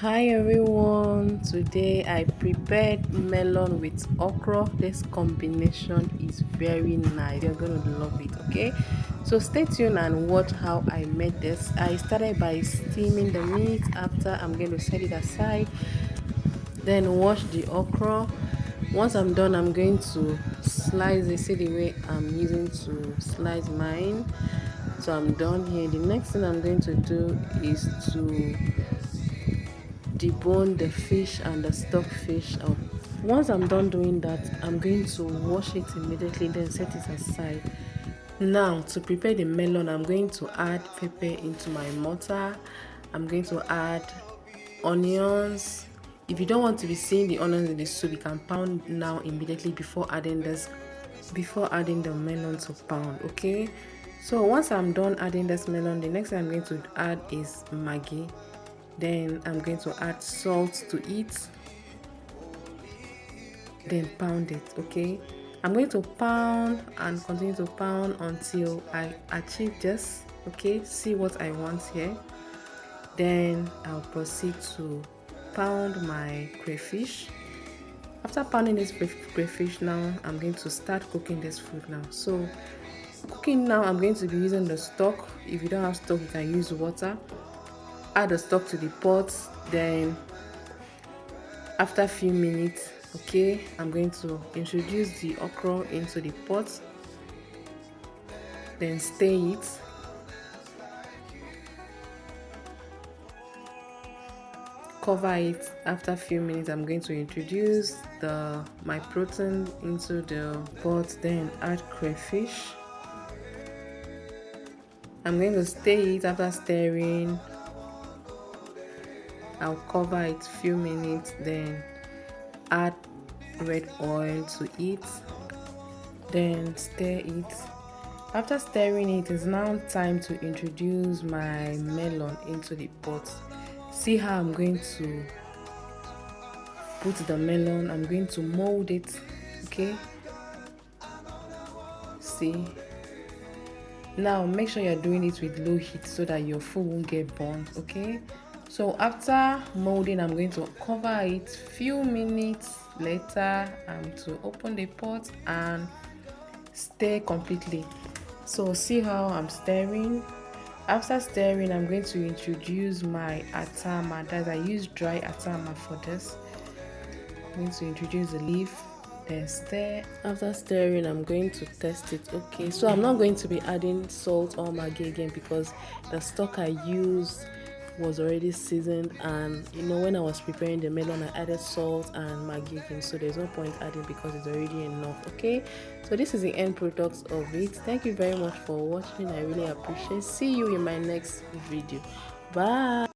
Hi everyone, today I prepared melon with okra. This combination is very nice, you're gonna love it. Okay, so stay tuned and watch how I made this. I started by steaming the meat. After, I'm going to set it aside, then wash the okra. Once I'm done, I'm going to slice it. See the way I'm using to slice mine. So I'm done here. The next thing I'm going to do is to debone the fish and the stock fish up. Once I'm done doing that, I'm going to wash it immediately, then set it aside. Now, to prepare the melon, I'm going to add pepper into my mortar. I'm going to add onions. If you don't want to be seeing the onions in the soup, you can pound now immediately before adding the melon to pound. Okay, so once I'm done adding this melon, the next thing I'm going to add is maggi. Then I'm going to add salt to it, then pound it. Okay, I'm going to pound and continue to pound until I achieve this. Okay, see what I want here. Then I'll proceed to pound my crayfish. After pounding this crayfish, now I'm going to start cooking this food now. So cooking now, I'm going to be using the stock. If you don't have stock, you can use water. Add the stock to the pot. Then after a few minutes, okay, I'm going to introduce the okra into the pot, then stir it. Cover it. After a few minutes, I'm going to introduce my protein into the pot, then add crayfish. I'm going to stir it. After stirring, I'll cover it a few minutes, then add red oil to it, then stir it. After stirring it, it's now time to introduce my melon into the pot. See how I'm going to put the melon. I'm going to mold it. Okay, see, now make sure you're doing it with low heat so that your food won't get burnt. Okay, so after molding, I'm going to cover it. Few minutes later, I'm to open the pot and stir completely. So see how I'm stirring. After stirring, I'm going to introduce my atama. That I use dry atama for this. I'm going to introduce the leaf, then stir. After stirring, I'm going to test it. Okay, so I'm not going to be adding salt or maggi again because the stock I used was already seasoned, and when I was preparing the melon, I added salt and maggi again, so there's no point adding because it's already enough. Okay, so this is the end product of it. Thank you very much for watching. I really appreciate. See you in my next video. Bye.